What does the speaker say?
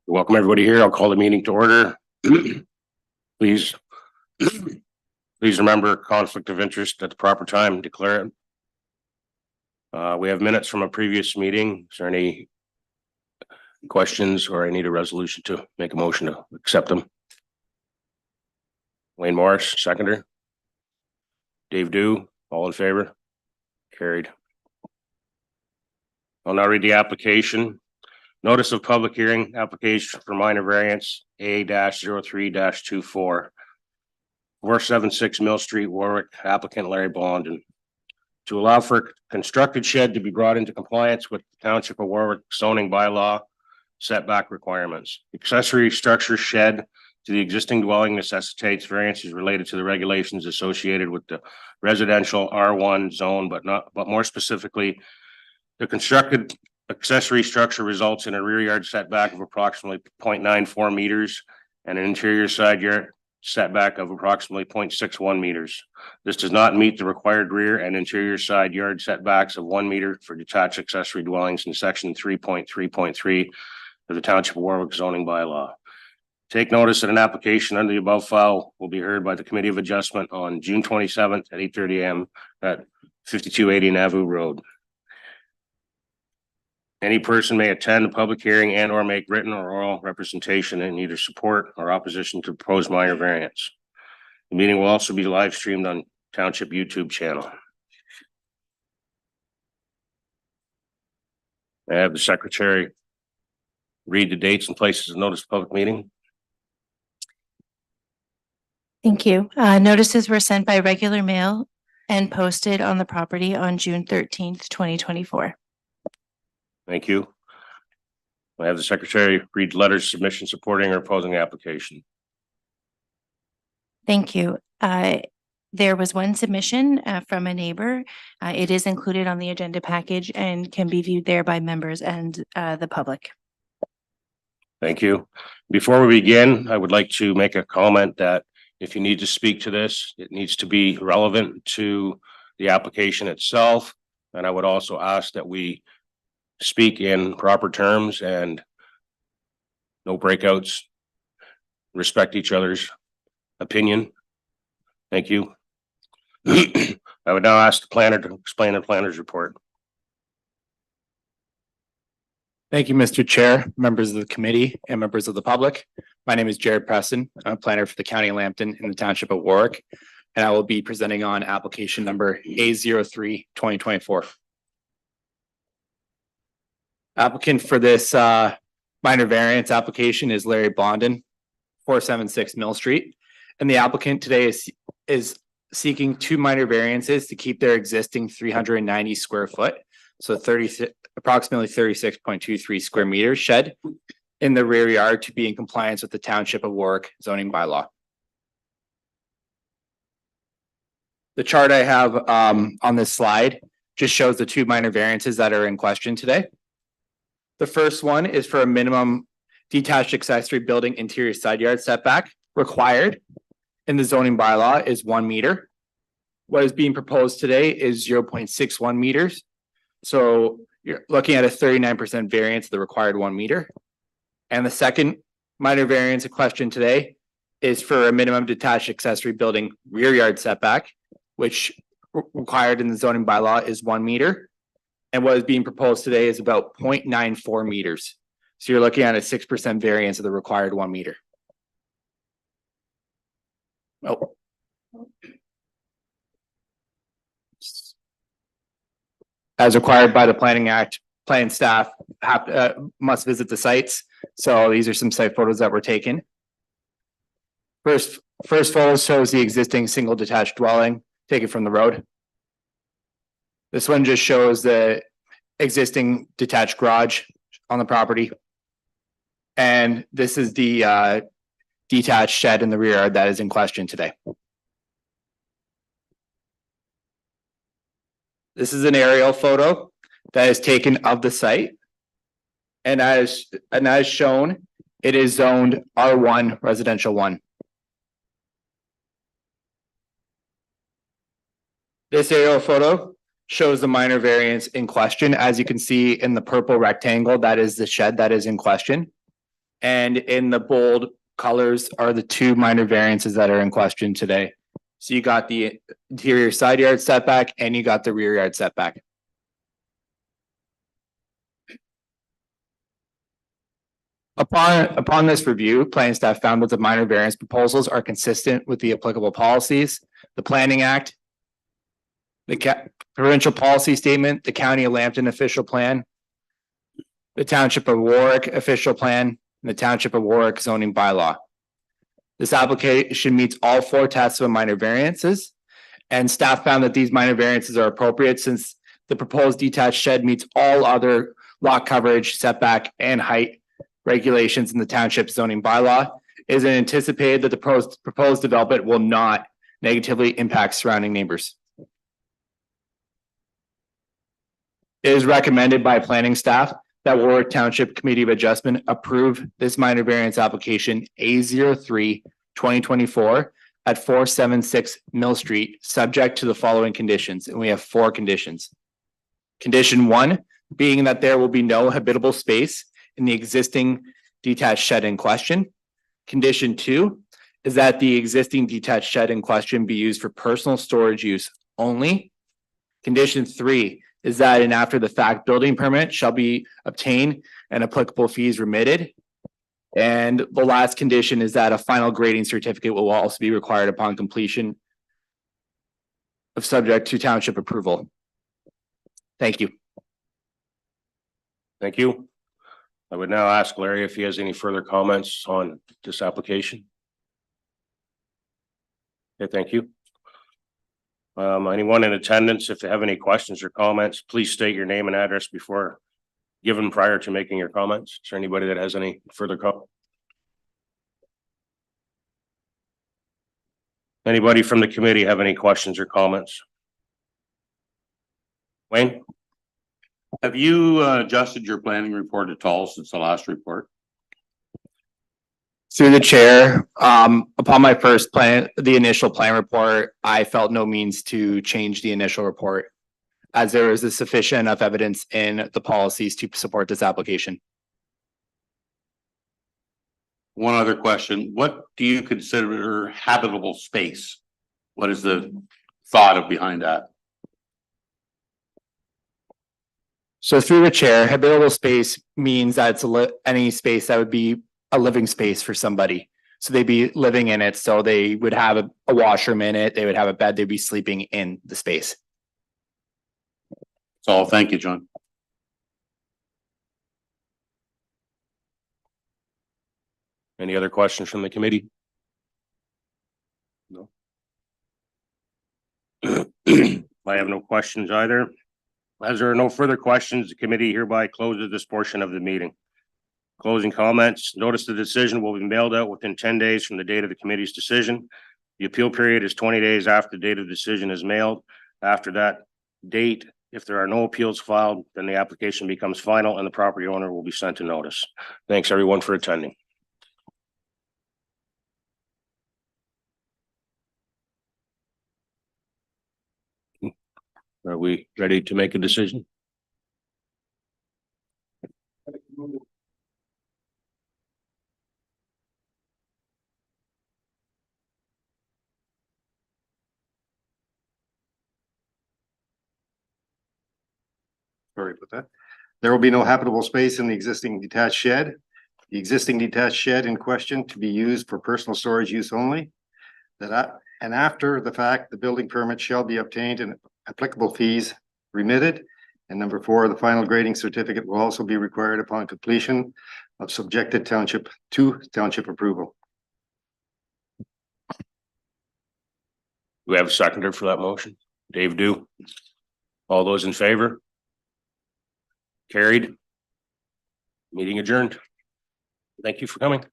Welcome everybody here. I'll call the meeting to order. Please remember conflict of interest at the proper time, declare it. We have minutes from a previous meeting. Is there any questions or I need a resolution to make a motion to accept them? Wayne Morris, seconder. Dave Dew, all in favor? Carried. I'll now read the application. Notice of public hearing application for minor variance A-03-24 476 Mill Street, Warwick, applicant Larry Blondin. To allow for constructed shed to be brought into compliance with the Township of Warwick zoning bylaw setback requirements. Accessory structure shed to the existing dwelling necessitates variances related to the regulations associated with the residential R1 zone, but more specifically, the constructed accessory structure results in a rear yard setback of approximately 0.94 meters and an interior side yard setback of approximately 0.61 meters. This does not meet the required rear and interior side yard setbacks of 1 meter for detached accessory dwellings in section 3.3.3 of the Township of Warwick zoning bylaw. Take notice that an application under the above file will be heard by the Committee of Adjustment on June 27th at 8:30 a.m. at 5280 Nauvoo Road. Any person may attend the public hearing and or make written or oral representation in either support or opposition to proposed minor variance. The meeting will also be live streamed on Township YouTube channel. I have the secretary read the dates and places of notice of public meeting. Thank you. Notices were sent by regular mail and posted on the property on June 13th, 2024. Thank you. I have the secretary read letters, submission supporting or opposing the application. Thank you. There was one submission from a neighbor. It is included on the agenda package and can be viewed there by members and the public. Thank you. Before we begin, I would like to make a comment that if you need to speak to this, it needs to be relevant to the application itself. And I would also ask that we speak in proper terms and no breakouts, respect each other's opinion. Thank you. I would now ask the planner to explain the planner's report. Thank you, Mr. Chair, members of the committee and members of the public. My name is Jared Preston. I'm a planner for the County of Lambton in the Township of Warwick, and I will be presenting on application number A03-2024. Applicant for this minor variance application is Larry Blondin, 476 Mill Street. And the applicant today is seeking two minor variances to keep their existing 390 square foot, so approximately 36.23 square meters shed in the rear yard to be in compliance with the Township of Warwick zoning bylaw. The chart I have on this slide just shows the two minor variances that are in question today. The first one is for a minimum detached accessory building interior side yard setback required in the zoning bylaw is 1 meter. What is being proposed today is 0.61 meters. So you're looking at a 39% variance of the required 1 meter. And the second minor variance in question today is for a minimum detached accessory building rear yard setback, which required in the zoning bylaw is 1 meter. And what is being proposed today is about 0.94 meters. So you're looking at a 6% variance of the required 1 meter. Oh. As required by the Planning Act, planning staff must visit the sites. So these are some site photos that were taken. First photo shows the existing single detached dwelling taken from the road. This one just shows the existing detached garage on the property. And this is the detached shed in the rear yard that is in question today. This is an aerial photo that is taken of the site. And as shown, it is zoned R1 residential 1. This aerial photo shows the minor variance in question. As you can see in the purple rectangle, that is the shed that is in question. And in the bold colors are the two minor variances that are in question today. So you got the interior side yard setback and you got the rear yard setback. Upon this review, planning staff found that the minor variance proposals are consistent with the applicable policies, the Planning Act, the provincial policy statement, the County of Lambton official plan, the Township of Warwick official plan, and the Township of Warwick zoning bylaw. This application meets all four tests of minor variances, and staff found that these minor variances are appropriate since the proposed detached shed meets all other lot coverage, setback, and height regulations in the township zoning bylaw. It is anticipated that the proposed development will not negatively impact surrounding neighbors. It is recommended by planning staff that Warwick Township Committee of Adjustment approve this minor variance application A03-2024 at 476 Mill Street, subject to the following conditions, and we have 4 conditions. Condition 1 being that there will be no habitable space in the existing detached shed in question. Condition 2 is that the existing detached shed in question be used for personal storage use only. Condition 3 is that an after the fact building permit shall be obtained and applicable fees remitted. And the last condition is that a final grading certificate will also be required upon completion of subject to township approval. Thank you. Thank you. I would now ask Larry if he has any further comments on this application. Okay, thank you. Anyone in attendance, if they have any questions or comments, please state your name and address before given prior to making your comments. Is there anybody that has any further comment? Anybody from the committee have any questions or comments? Wayne? Have you adjusted your planning report at all since the last report? Through the chair, upon my first plan, the initial plan report, I felt no means to change the initial report, as there is a sufficient enough evidence in the policies to support this application. One other question, what do you consider habitable space? What is the thought behind that? So through the chair, habitable space means that it's any space that would be a living space for somebody. So they'd be living in it. So they would have a washroom in it. They would have a bed. They'd be sleeping in the space. That's all. Thank you, John. Any other questions from the committee? No. I have no questions either. As there are no further questions, the committee hereby closes this portion of the meeting. Closing comments, notice the decision will be mailed out within 10 days from the date of the committee's decision. The appeal period is 20 days after the date of the decision is mailed. After that date, if there are no appeals filed, then the application becomes final and the property owner will be sent a notice. Thanks everyone for attending. Are we ready to make a decision? Sorry about that. There will be no habitable space in the existing detached shed. The existing detached shed in question to be used for personal storage use only. And after the fact, the building permit shall be obtained and applicable fees remitted. And number 4, the final grading certificate will also be required upon completion of subjected township approval. Do we have a seconder for that motion? Dave do. All those in favor? Carried. Meeting adjourned. Thank you for coming.